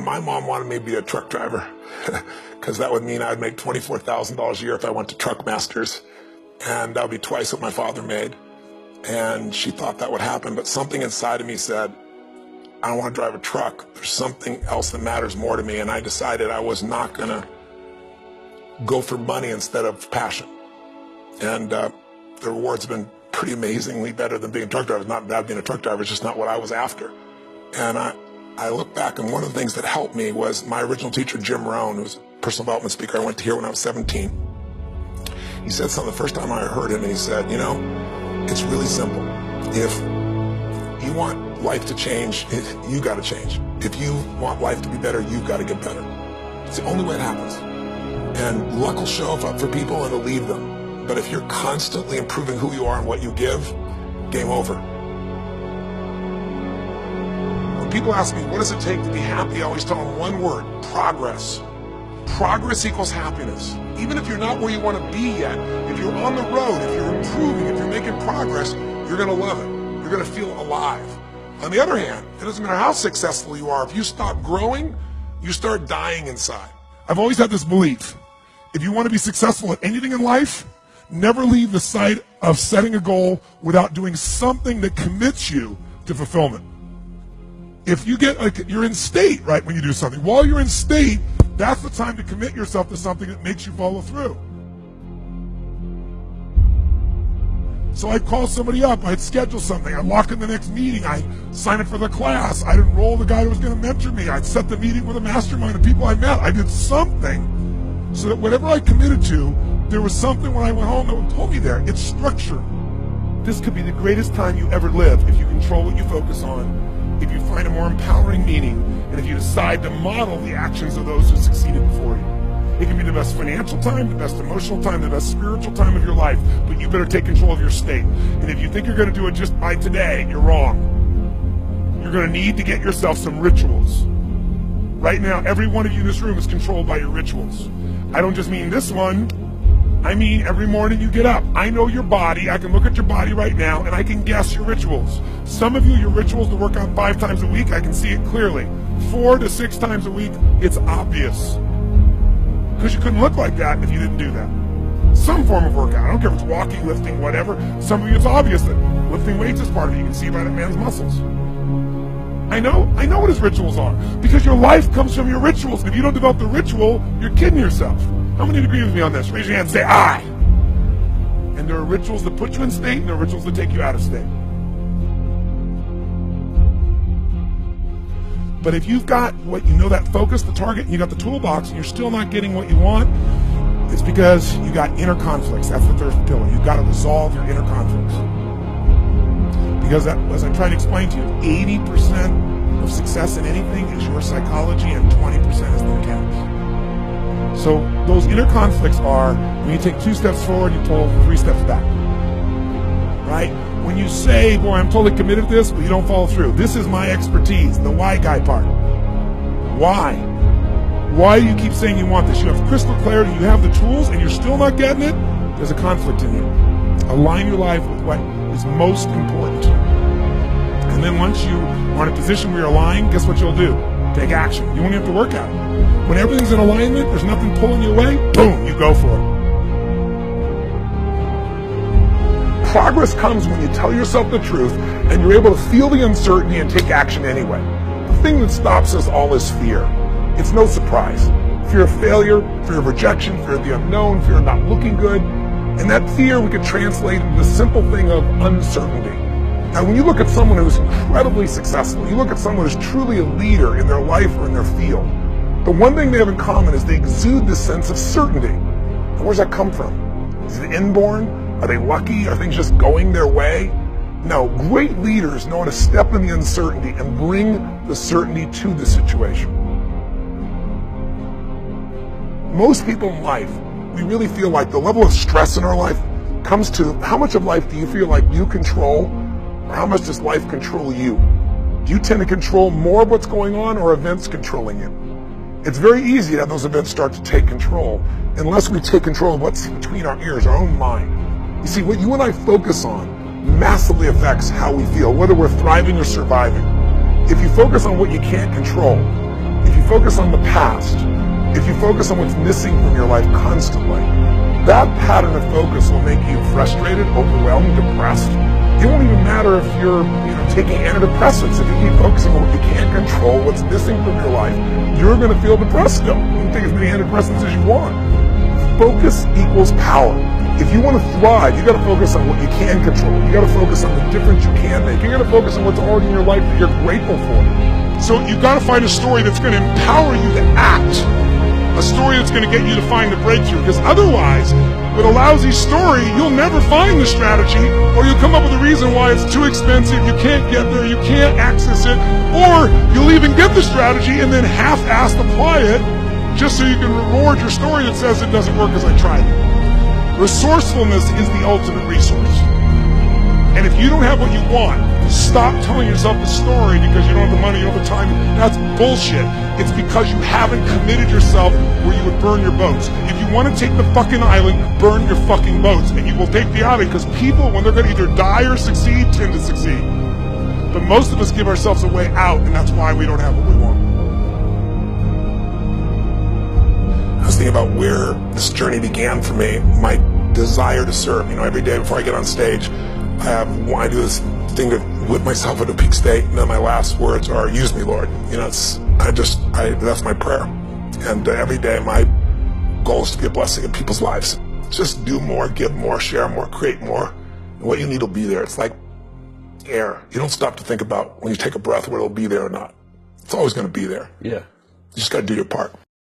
my mom wanted me to be a truck driver because that would mean I'd make $24,000 a year if I went to Truck Masters, and that would be twice what my father made. And she thought that would happen, but something inside of me said, I don't want to drive a truck. There's something else that matters more to me, and I decided I was not going to go for money instead of passion. And the rewards have been pretty amazingly better than being a truck driver. It's not bad being a truck driver, it's just not what I was after. And I look back, and one of the things that helped me was my original teacher, Jim Rohn, who was a personal development speaker I went to hear when I was 17. He said something the first time I heard him, and he said, you know, it's really simple. If you want life to change, you got to change. If you want life to be better, you've got to get better. It's the only way it happens. And luck will show up for people and it'll leave them. But if you're constantly improving who you are and what you give, game over. When people ask me, what does it take to be happy? I always tell them one word: progress. Progress equals happiness. Even if you're not where you want to be yet, if you're on the road, if you're improving, if you're making progress, you're going to love it. You're going to feel alive. On the other hand, it doesn't matter how successful you are. If you stop growing, you start dying inside. I've always had this belief: if you want to be successful at anything in life, never leave the sight of setting a goal without doing something that commits you to fulfillment. If you get, like, you're in state, right, when you do something. While you're in state, that's the time to commit yourself to something that makes you follow through. So I'd call somebody up, I'd schedule something, I'd lock in the next meeting, I'd sign up for the class, I'd enroll the guy who was going to mentor me, I'd set the meeting with a mastermind of people I met. I did something so that whatever I committed to, there was something when I went home that would pull me there. It's structure. This could be the greatest time you ever live if you control what you focus on, if you find a more empowering meaning, and if you decide to model the actions of those who succeeded before you. It can be the best financial time, the best emotional time, the best spiritual time of your life, but you better take control of your state. And if you think you're going to do it just by today, you're wrong. You're going to need to get yourself some rituals. Right now, every one of you in this room is controlled by your rituals. I don't just mean this one. I mean every morning you get up. I know your body. I can look at your body right now, and I can guess your rituals. Some of you, your rituals to work out 5 times a week, I can see it clearly. 4 to 6 times a week, it's obvious. Because you couldn't look like that if you didn't do that. Some form of workout. I don't care if it's walking, lifting, whatever. Some of you, it's obvious that lifting weights is part of it. You can see by that man's muscles. I know what his rituals are. Because your life comes from your rituals. If you don't develop the ritual, you're kidding yourself. How many agree with me on this? Raise your hand and say, I. And there are rituals that put you in state, and there are rituals that take you out of state. But if you've got what you know, that focus, the target, and you got the toolbox, and you're still not getting what you want, it's because you got inner conflicts. That's the third pillar. You've got to resolve your inner conflicts. Because as I tried to explain to you, 80% of success in anything is your psychology, and 20% is the mechanics. So those inner conflicts are when you take 2 steps forward, you pull 3 steps back. Right? When you say, boy, I'm totally committed to this, but you don't follow through. This is my expertise, the why guy part. Why? Why do you keep saying you want this? You have crystal clarity, you have the tools, and you're still not getting it? There's a conflict in you. Align your life with what is most important. And then once you are in a position where you're aligned, guess what you'll do? Take action. You won't have to work at it. When everything's in alignment, there's nothing pulling you away, boom, you go for it. Progress comes when you tell yourself the truth and you're able to feel the uncertainty and take action anyway. The thing that stops us all is fear. It's no surprise. Fear of failure, fear of rejection, fear of the unknown, fear of not looking good. And that fear we could translate into the simple thing of uncertainty. Now, when you look at someone who's incredibly successful, you look at someone who's truly a leader in their life or in their field, the one thing they have in common is they exude this sense of certainty. And where's that come from? Is it inborn? Are they lucky? Are things just going their way? No, great leaders know how to step in the uncertainty and bring the certainty to the situation. Most people in life, we really feel like the level of stress in our life comes to how much of life do you feel like you control, or how much does life control you? Do you tend to control more of what's going on, or events controlling you? It's very easy to have those events start to take control unless we take control of what's between our ears, our own mind. You see, what you and I focus on massively affects how we feel, whether we're thriving or surviving. If you focus on what you can't control, If you focus on the past, if you focus on what's missing from your life constantly, that pattern of focus will make you frustrated, overwhelmed, depressed. It won't even matter if you're taking antidepressants. If you keep focusing on what you can't control, what's missing from your life, you're going to feel depressed still. You can take as many antidepressants as you want. Focus equals power. If you want to thrive, you got to focus on what you can control. You got to focus on the difference you can make. You got to focus on what's already in your life that you're grateful for. So you got to find a story that's going to empower you to act. A story that's going to get you to find the breakthrough. Because otherwise, with a lousy story, you'll never find the strategy, or you'll come up with a reason why it's too expensive, you can't get there, you can't access it, or you'll even get the strategy and then half-assed apply it just so you can reward your story that says it doesn't work because I tried it. Resourcefulness is the ultimate resource. And if you don't have what you want, stop telling yourself the story because you don't have the money, you don't have the time. That's bullshit. It's because you haven't committed yourself where you would burn your boats. If you want to take the fucking island, burn your fucking boats. And you will take the island because people, when they're going to either die or succeed, tend to succeed. But most of us give ourselves a way out, and that's why we don't have what we want. I was thinking about where this journey began for me, my desire to serve. Every day before I get on stage, I do this thing to whip myself into a peak state, and then my last words are, use me, Lord. That's my prayer. And every day my goal is to be a blessing in people's lives. Just do more, give more, share more, create more. And what you need will be there. It's like air. You don't stop to think about when you take a breath whether it'll be there or not. It's always going to be there. Yeah. You just got to do your part.